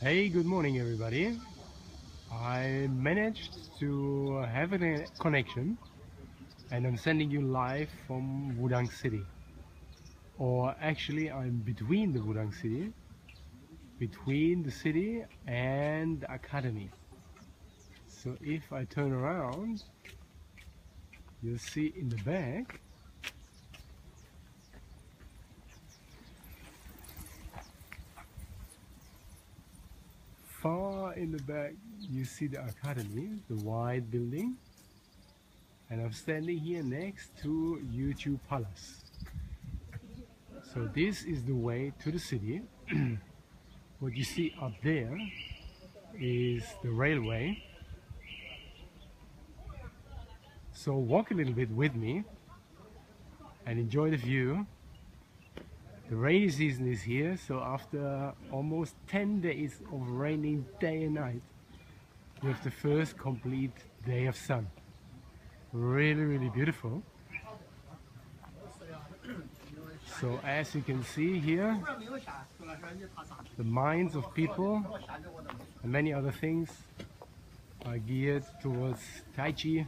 Hey, good morning everybody. I managed to have a connection and I'm sending you live from Wudang City. Or actually I'm between the Wudang City, between the city and the academy. So if I turn around, you'll see in the back far in the back you see the academy, the white building, and I'm standing here next to YuXu Palace. So this is the way to the city. What you see up there is the railway. So walk a little bit with me and enjoy the view. The rainy season is here, so after almost 10 days of raining day and night, we have the first complete day of sun. Really beautiful. So as you can see here, the minds of people and many other things are geared towards Tai Chi,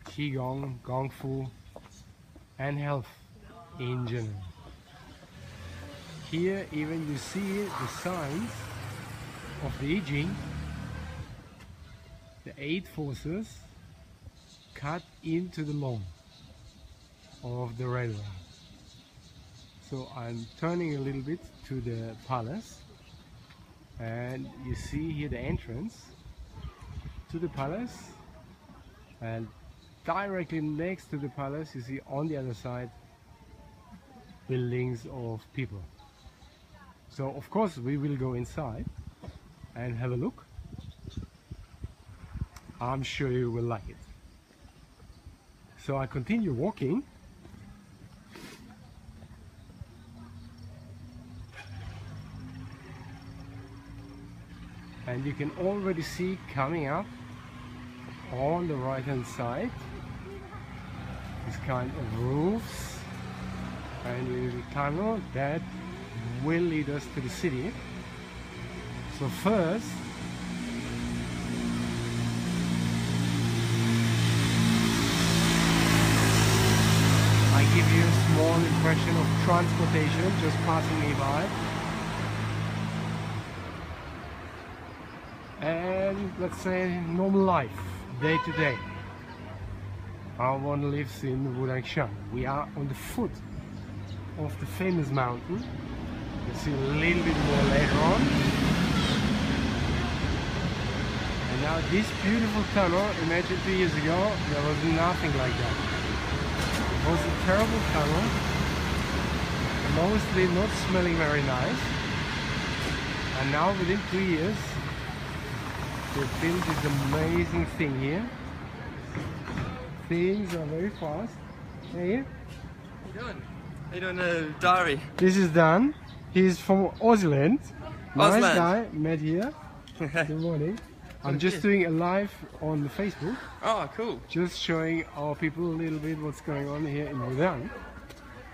Qigong, Kung Fu and health in general. Here even you see the signs of the I Ching, the 8 forces cut into the lawn of the railway. So I'm turning a little bit to the palace and you see here the entrance to the palace, and directly next to the palace you see on the other side buildings of people. So of course we will go inside and have a look. I'm sure you will like it. So I continue walking. And you can already see coming up on the right hand side this kind of roofs and a little tunnel that will lead us to the city. So first I give you a small impression of transportation just passing me by. And let's say normal life, day to day. How one lives in Wudang. We are on the foot of the famous mountain. You'll see a little bit more later on. And now this beautiful tunnel, imagine 2 years ago, there was nothing like that. It was a terrible tunnel, mostly not smelling very nice. And now within 2 years, they built this amazing thing here. Things are very fast. Hey, How you doing, diary? this is Dan. He's from Ausland. Nice Ausland. guy, met here. Good morning. I'm just doing a live on Facebook, Oh, cool. just showing our people a little bit what's going on here in Wudang.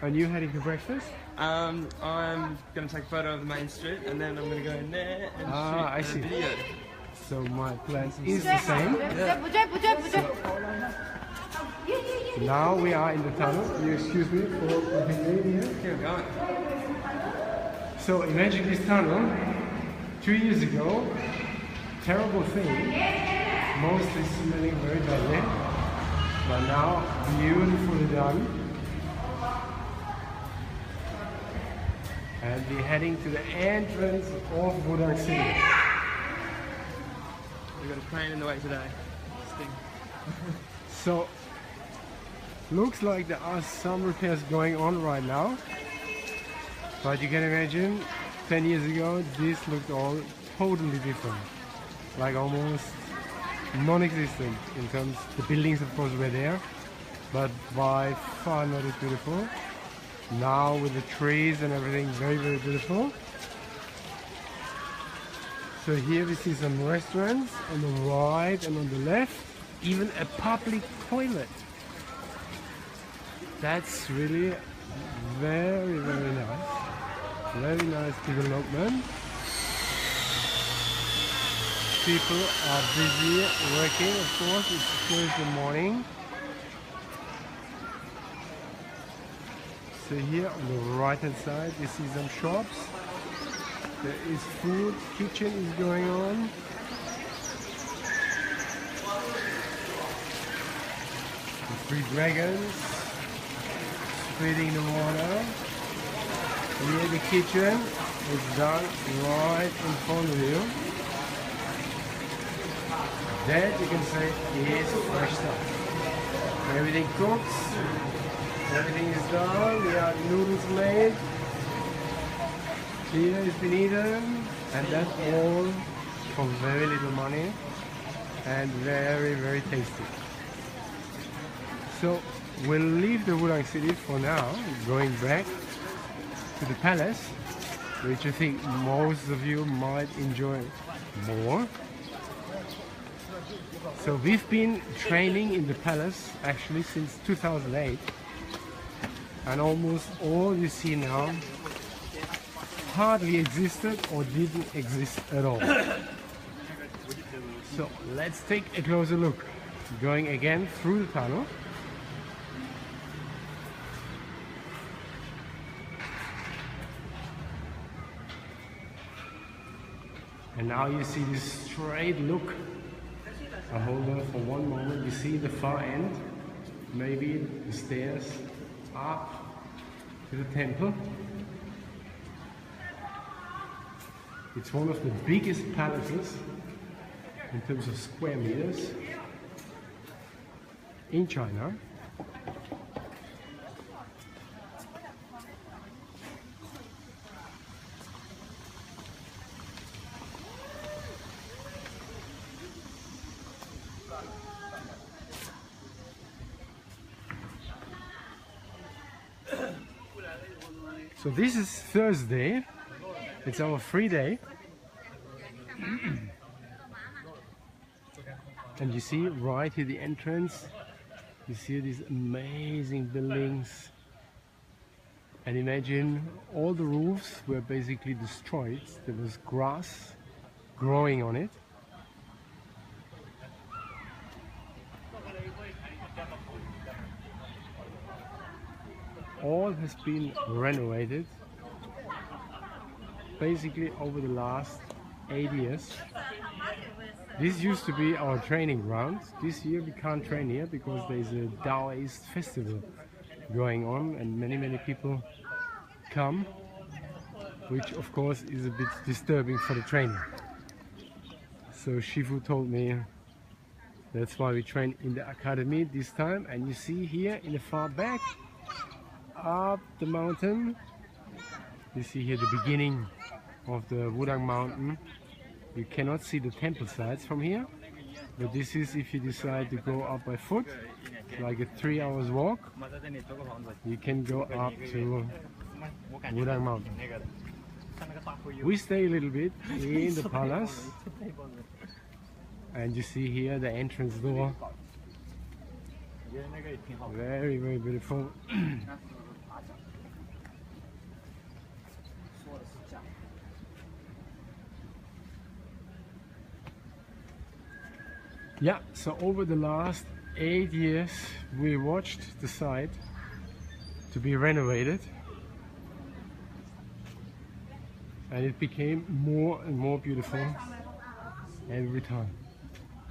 And you heading for breakfast? I'm gonna take a photo of the main street and then I'm gonna go in there and Ah, I shoot see. a video. So my plan is the same. Now we are in the tunnel. You excuse me for a bit here. Here we go. So imagine this tunnel, 2 years ago, terrible thing, mostly smelling very badly, but now beautifully done. And we're heading to the entrance of Wudang City. We've got a crane in the way today. Sting. So, looks like there are some repairs going on right now. But you can imagine, 10 years ago, this looked all totally different. Like almost non-existent in terms, the buildings of course were there, but by far not as beautiful. Now with the trees and everything, very beautiful. So here we see some restaurants on the right and on the left, even a public toilet. That's really very nice. Very nice development. people are busy working, of course. It's Thursday morning. So here on the right hand side you see some shops. There is food, kitchen is going on. The three dragons splitting the water. Here the kitchen is done right in front of you. That you can say is fresh stuff. Everything cooks, everything is done. We have noodles made. Here has been eaten, and that's all for very little money and very, very tasty. So we'll leave the Wudang city for now, going back to the palace, which I think most of you might enjoy more. So we've been training in the palace actually since 2008, and almost all you see now hardly existed or didn't exist at all. So let's take a closer look, going again through the tunnel. And now you see this straight look. I hold on for one moment. You see the far end, maybe the stairs up to the temple. It's one of the biggest palaces in terms of square meters in China. So this is Thursday. It's our free day. And you see right here the entrance, you see these amazing buildings. And imagine all the roofs were basically destroyed. There was grass growing on it. All has been renovated basically over the last 8 years. This used to be our training ground. This year we can't train here because there's a Taoist festival going on and many people come, which of course is a bit disturbing for the training. So Shifu told me that's why we train in the academy this time. And you see here in the far back, up the mountain, you see here the beginning of the Wudang mountain. You cannot see the temple sites from here, but this is if you decide to go up by foot, like a 3 hours walk, you can go up to Wudang mountain. We stay a little bit in the palace, and you see here the entrance door. Very, very beautiful. Yeah, so over the last 8 years we watched the site to be renovated, and it became more and more beautiful every time.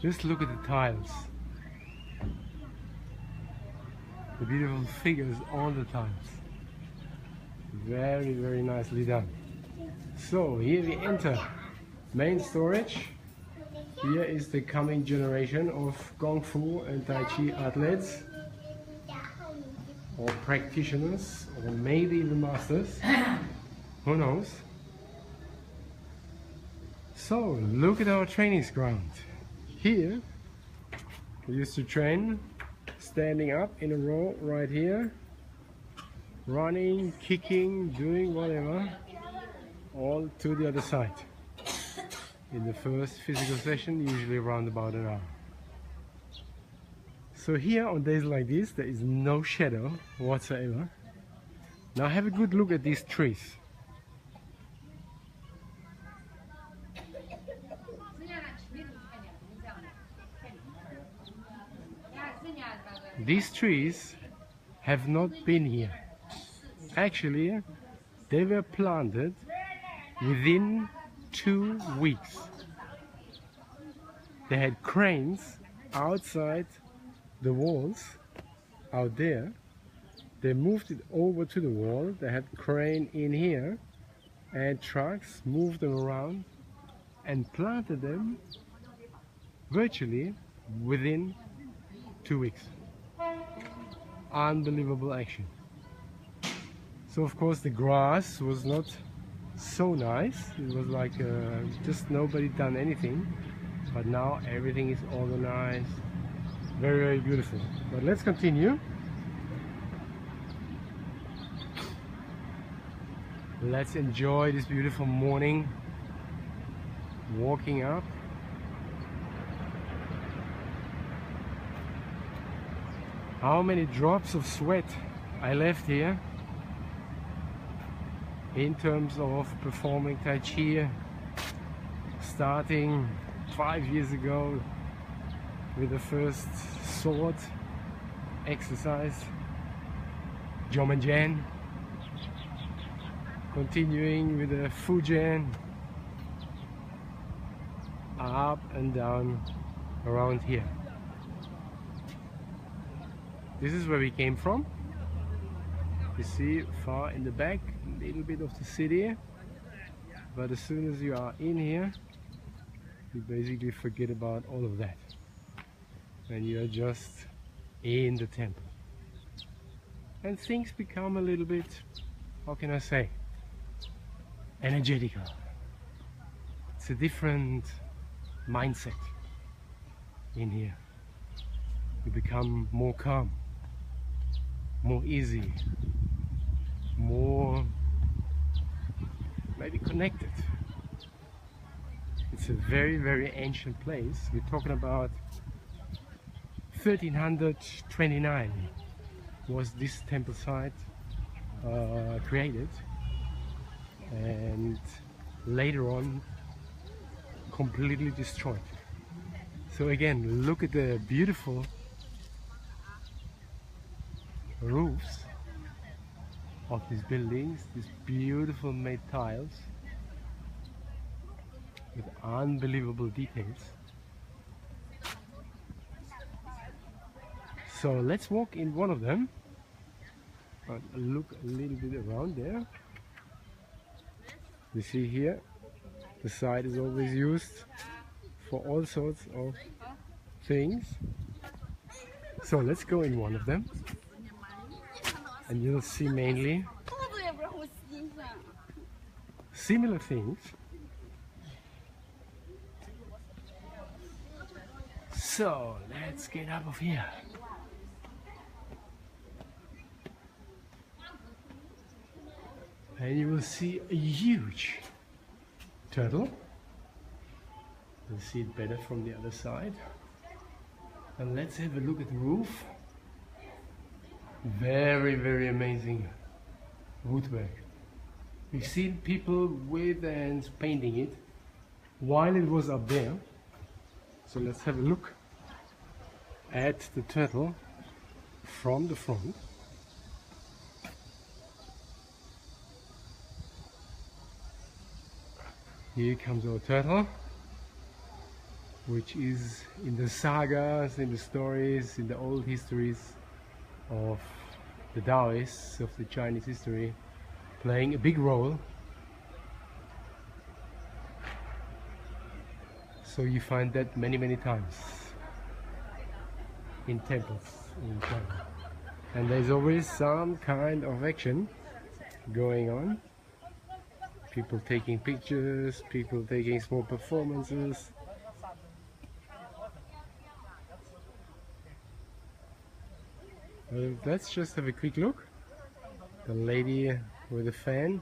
Just look at the tiles, the beautiful figures on the tiles. Very, very nicely done. So here we enter main storage. Here is the coming generation of Kung Fu and Tai Chi athletes, or practitioners, or maybe even masters, who knows. So look at our training ground. Here we used to train standing up in a row right here, running, kicking, doing whatever, all to the other side. In the first physical session, usually around about an hour. So here on days like this, there is no shadow whatsoever. Now have a good look at these trees. these trees have not been here. Actually, they were planted within 2 weeks. They had cranes outside the walls out there. They moved it over to the wall. They had crane in here and trucks moved them around and planted them virtually within 2 weeks. Unbelievable action. So of course the grass was not so nice. It was like just nobody done anything, but now everything is organized. Very, very beautiful. But let's continue. Let's enjoy this beautiful morning walking up. How many drops of sweat I left here in terms of performing Tai Chi, starting 5 years ago with the first sword exercise, Jomanjan, continuing with the Fujian, up and down around here. This is where we came from. You see far in the back a little bit of the city, but as soon as you are in here you basically forget about all of that and you are just in the temple, and things become a little bit, how can I say, energetical. It's a different mindset in here. You become more calm, more easy, more maybe connected. It's a very, very ancient place. We're talking about 1329 was this temple site created, and later on completely destroyed. So again, look at the beautiful roofs of these buildings, these beautiful made tiles with unbelievable details. So let's walk in one of them and look a little bit around there. You see here, the side is always used for all sorts of things. So let's go in one of them and you'll see mainly similar things. So let's get out of here. And you will see a huge turtle. You'll see it better from the other side. And let's have a look at the roof. Very, very amazing woodwork. We've seen people with their hands painting it while it was up there. So let's have a look at the turtle from the front. Here comes our turtle, which is in the sagas, in the stories, in the old histories of the Taoists, of the Chinese history, playing a big role. So you find that many, many times in temples in China. And there's always some kind of action going on. People taking pictures, people taking small performances. Let's just have a quick look. The lady with the fan.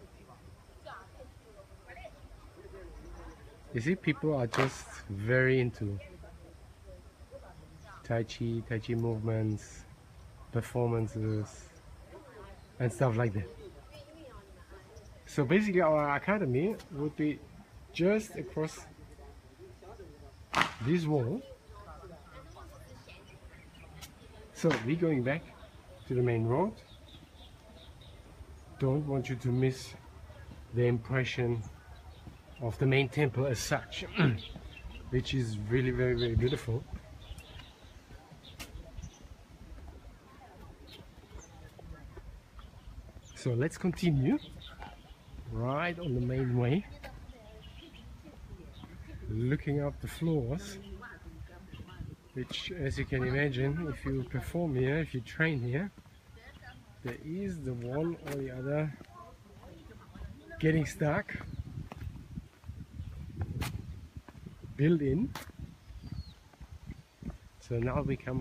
You see, people are just very into Tai Chi movements, performances, and stuff like that. So basically our academy would be just across this wall. So we're going back to the main road. Don't want you to miss the impression of the main temple as such, which is really very beautiful. So let's continue right on the main way, looking up the floors, which, as you can imagine, if you perform here, if you train here, there is the one or the other getting stuck, built in. So now we come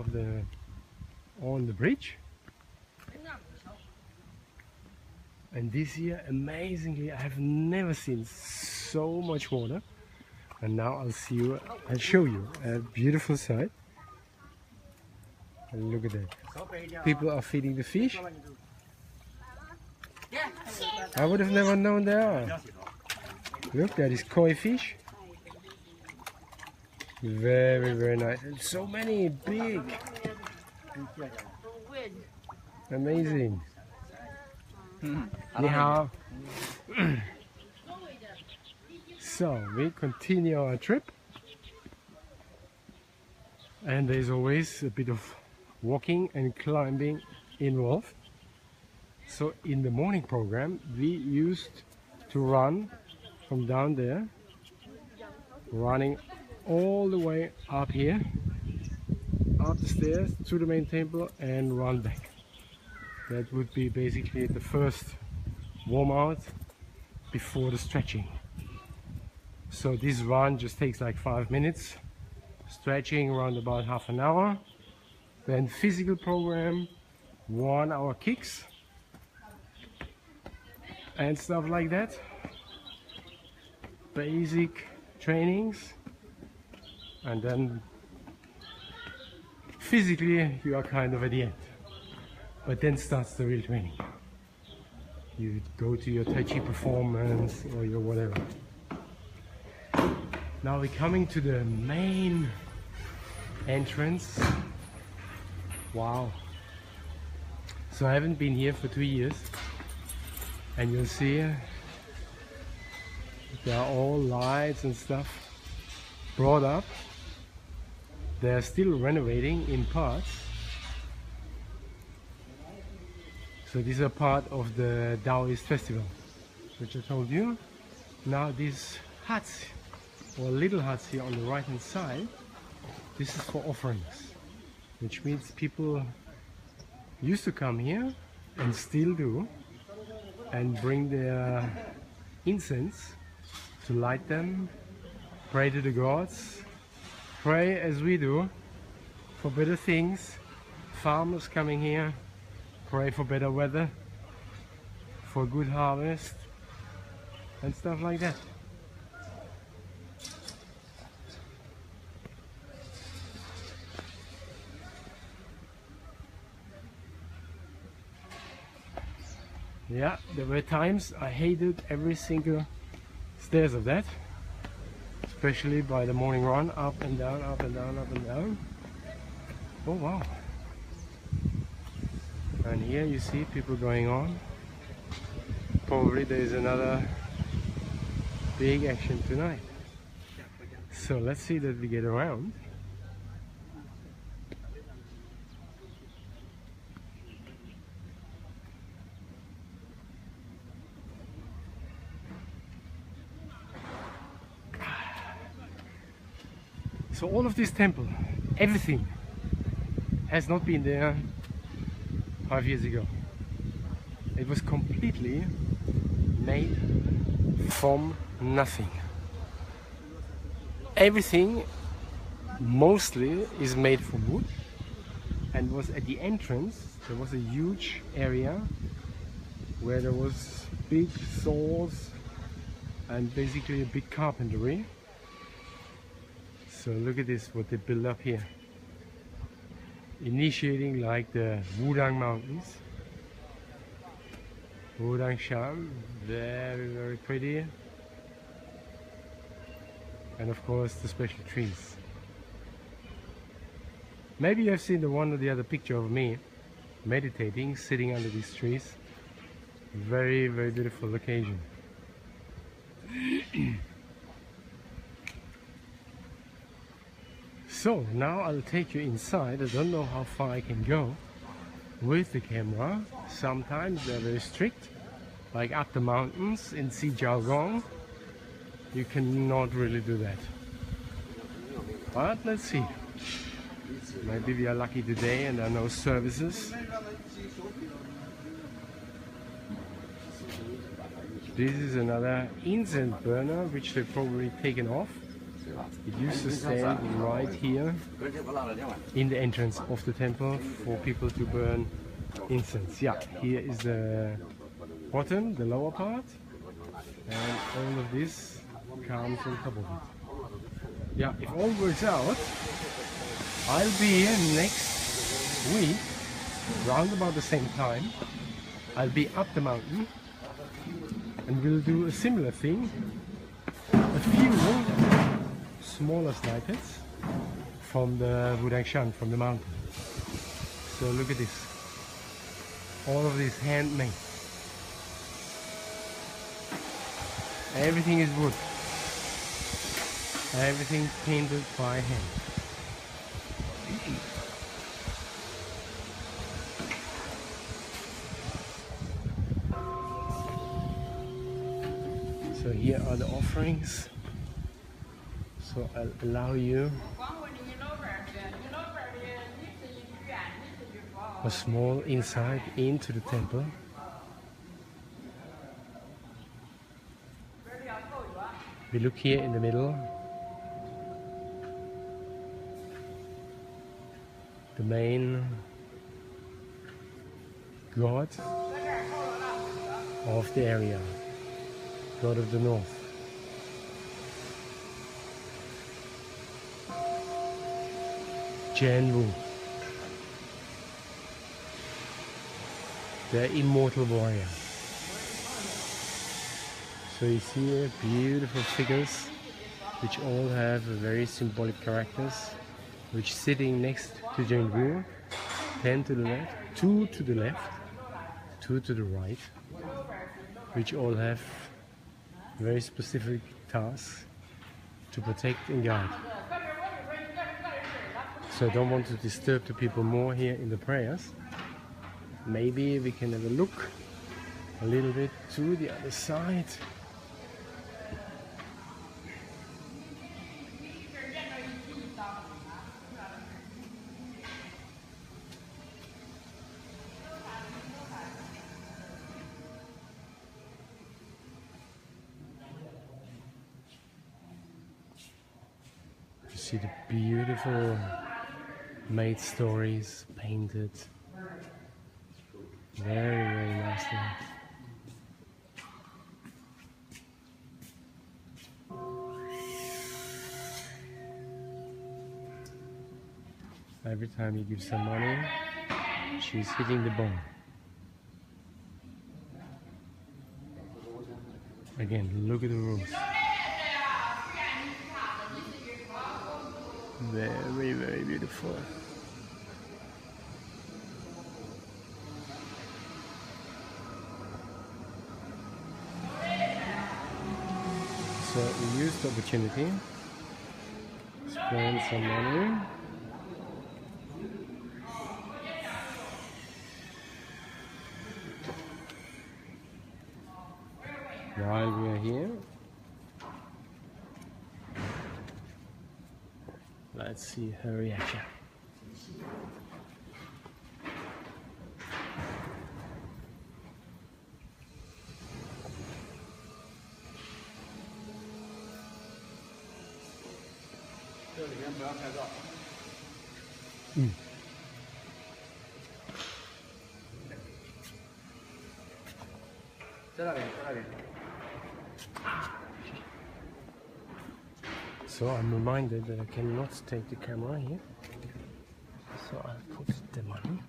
on the bridge, and this year, amazingly, I have never seen so much water. And now I'll show you a beautiful sight. And look at that. People are feeding the fish. I would have never known there are. Look, that is koi fish. Very nice. And so many big. Amazing. Ni hao. So we continue our trip, and there's always a bit of walking and climbing involved. So in the morning program we used to run from down there, running all the way up here, up the stairs to the main temple and run back. That would be basically the first warm out before the stretching. So this run just takes like 5 minutes, stretching around about half an hour, then physical program, 1 hour kicks and stuff like that, basic trainings, and then physically you are kind of at the end, but then starts the real training. You go to your Tai Chi performance or your whatever. Now we're coming to the main entrance. Wow. So I haven't been here for 2 years, and you'll see there are all lights and stuff brought up. They're still renovating in parts. So these are part of the Taoist festival, which I told you. Now these huts, or little huts here on the right hand side, this is for offerings, which means people used to come here and still do, and bring their incense to light them, pray to the gods, pray as we do for better things. Farmers coming here, pray for better weather, for good harvest and stuff like that. Yeah, there were times I hated every single stairs of that, especially by the morning run, up and down, up and down, up and down. Oh wow. And here you see people going on. Probably there is another big action tonight. So let's see that we get around. So all of this temple, everything has not been there 5 years ago. It was completely made from nothing. Everything mostly is made from wood, and was at the entrance there was a huge area where there was big saws and basically a big carpentry. So look at this, what they build up here. Initiating like the Wudang mountains. Wudang Shan, very pretty. And of course the special trees. Maybe you have seen the one or the other picture of me meditating, sitting under these trees. Very, very beautiful occasion. So now I'll take you inside. I don't know how far I can go with the camera. Sometimes they're very strict, like up the mountains in Xijiaogong. You cannot really do that. But let's see. Maybe we are lucky today and there are no services. This is another incense burner which they've probably taken off. It used to stand right here in the entrance of the temple for people to burn incense. Yeah, here is the bottom, the lower part, and all of this comes on top of it. Yeah, if all works out, I'll be here next week, round about the same time. I'll be up the mountain and we'll do a similar thing. A few smaller snippets from the Wudang from the mountain. So look at this. All of this handmade. Everything is wood. Everything painted by hand. So here are the offerings. So I'll allow you a small insight into the temple. We look here in the middle. The main god of the area, god of the north. Janwu, the immortal warrior. So you see here beautiful figures which all have very symbolic characters, which sitting next to Janwu, 10 to the left, 2 to the left, 2 to the right, which all have very specific tasks to protect and guide. So I don't want to disturb the people more here in the prayers. Maybe we can have a look a little bit to the other side. You see the beautiful made stories painted. Very, very nicely. Every time you give some money, she's hitting the bone. Again, look at the rooms. Very, very beautiful. So we used the opportunity, spend some money. While we are here, let's see her reaction. So I'm reminded that I cannot take the camera here, so I'll put the money.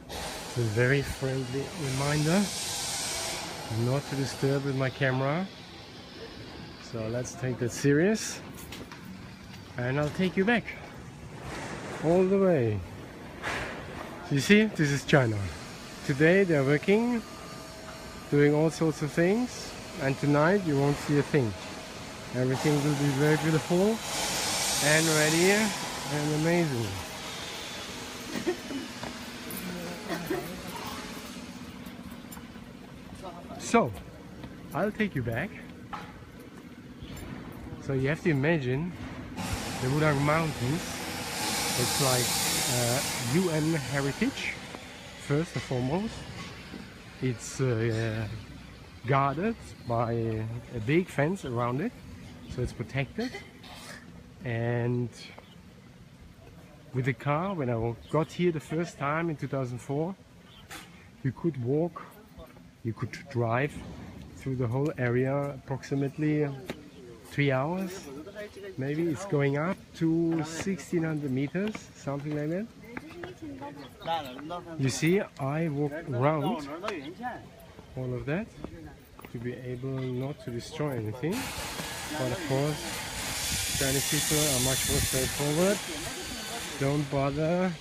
It's a very friendly reminder not to disturb with my camera. So let's take that serious. And I'll take you back all the way. You see, this is China. Today they're working, doing all sorts of things, and tonight you won't see a thing. Everything will be very beautiful and ready and amazing. So, I'll take you back. So you have to imagine the Wudang Mountains. It's like UN heritage, first and foremost. It's guarded by a big fence around it, so it's protected. And with the car, when I got here the first time in 2004, you could walk, you could drive through the whole area approximately 3 hours. Maybe it's going up to 1600 meters, something like that. You see, I walked around all of that to be able not to destroy anything. But of course, Chinese people are much more straightforward. Don't bother.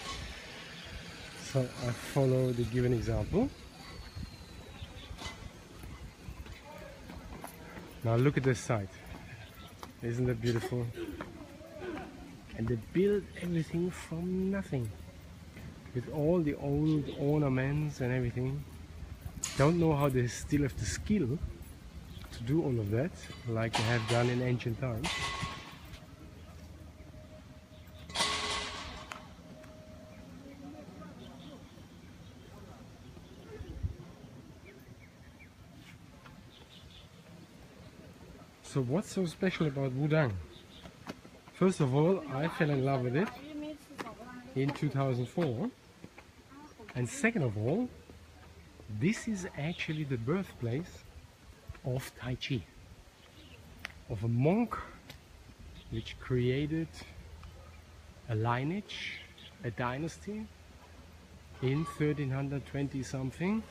So I follow the given example. Now look at this site. Isn't that beautiful? And they built everything from nothing, with all the old ornaments and everything. Don't know how they still have the skill to do all of that, like they have done in ancient times. So what's so special about Wudang? First of all, I fell in love with it in 2004. And second of all, this is actually the birthplace of Tai Chi, of a monk which created a lineage, a dynasty in 1320 something,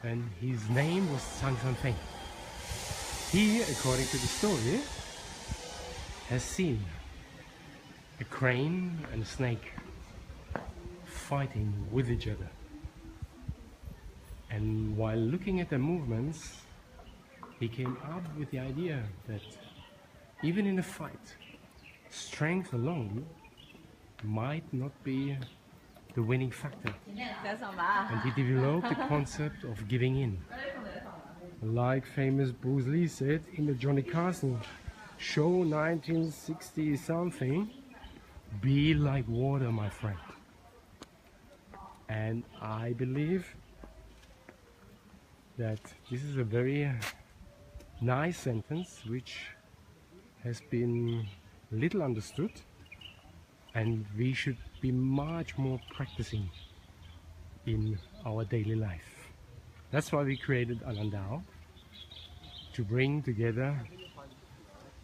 and his name was Sang San Feng. He, according to the story, has seen a crane and a snake fighting with each other. And while looking at their movements, he came up with the idea that even in a fight, strength alone might not be the winning factor. And he developed the concept of giving in. Like famous Bruce Lee said in the Johnny Carson show 1960 something, be like water, my friend. And I believe that this is a very nice sentence which has been little understood, and we should be much more practicing in our daily life. That's why we created Alandao, to bring together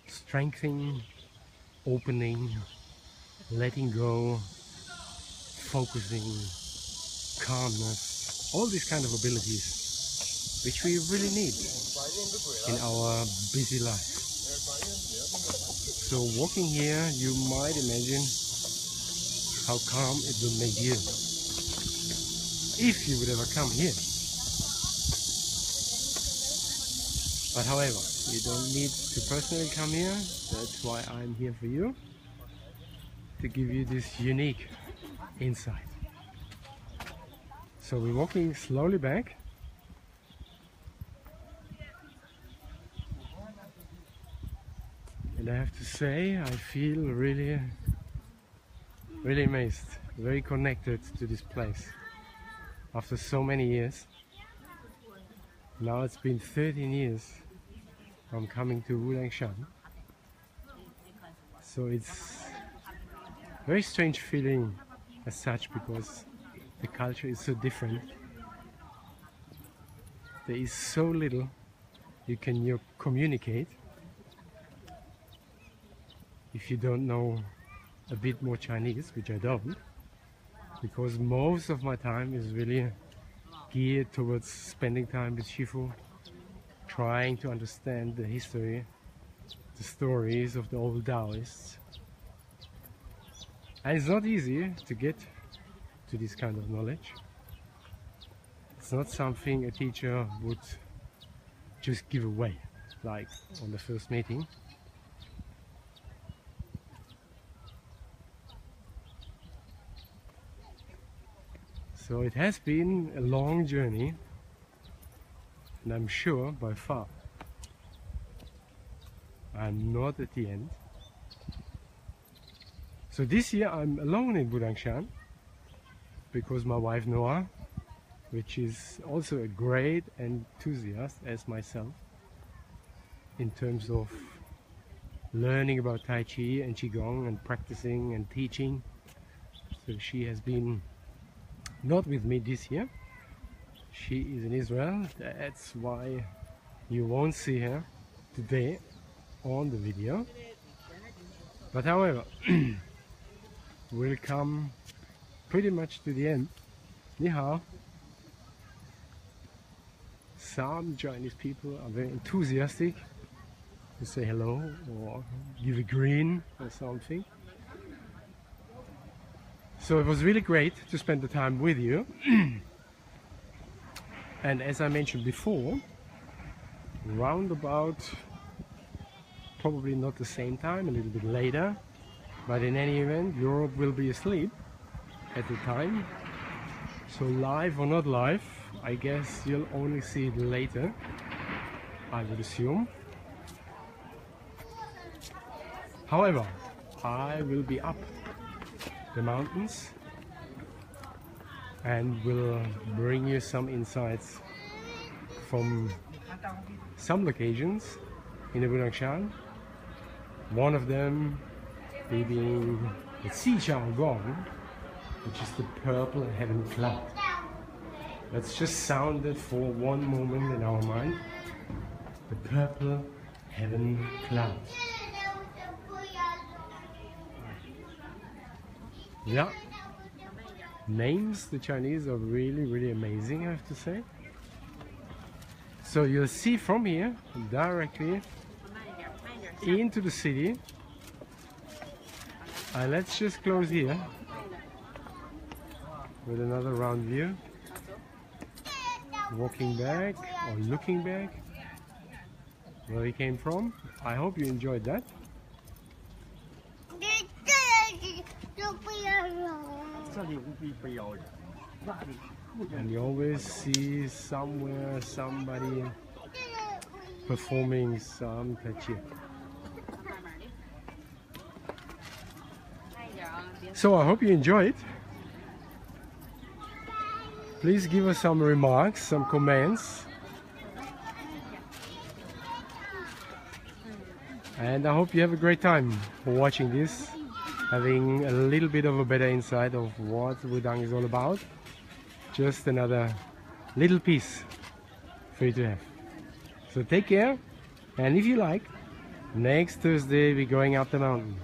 strengthening, opening, letting go, focusing, calmness, all these kind of abilities which we really need in our busy life. So walking here, you might imagine how calm it will make you if you would ever come here. But however, you don't need to personally come here. That's why I'm here for you, to give you this unique insight. So we're walking slowly back. And I have to say, I feel really amazed, very connected to this place after so many years. Now it's been 13 years from coming to Wudangshan. So it's a very strange feeling as such, because the culture is so different. There is so little you can communicate if you don't know a bit more Chinese, which I don't, because most of my time is really geared towards spending time with Shifu, trying to understand the history, the stories of the old Taoists. And it's not easy to get to this kind of knowledge. It's not something a teacher would just give away, like on the first meeting. So it has been a long journey, and I'm sure by far I'm not at the end. So this year I'm alone in Wudangshan because my wife Noah, which is also a great enthusiast as myself in terms of learning about Tai Chi and Qigong and practicing and teaching. So she has been not with me this year. She is in Israel. That's why you won't see her today on the video. But however, we'll come pretty much to the end. Ni hao. Some Chinese people are very enthusiastic to say hello or give a grin or something. So it was really great to spend the time with you. And as I mentioned before, round about, probably not the same time, a little bit later, but in any event, Europe will be asleep at the time. So live or not live, I guess you'll only see it later, I would assume. However, I will be up the mountains and will bring you some insights from some locations in the Wudangshan. One of them being the Xijiaogong, which is the purple heaven cloud. Let's just sound it for one moment in our mind. The purple heaven cloud. Yeah, names, the Chinese are really amazing, I have to say. So you'll see from here directly into the city. And let's just close here with another round view. Walking back or looking back where we came from. I hope you enjoyed that. And you always see somewhere somebody performing some Tai Chi. So I hope you enjoyed. Please give us some remarks, some comments. And I hope you have a great time watching this, having a little bit of a better insight of what Wudang is all about. Just another little piece for you to have. So take care, and if you like, next Thursday we're going up the mountain.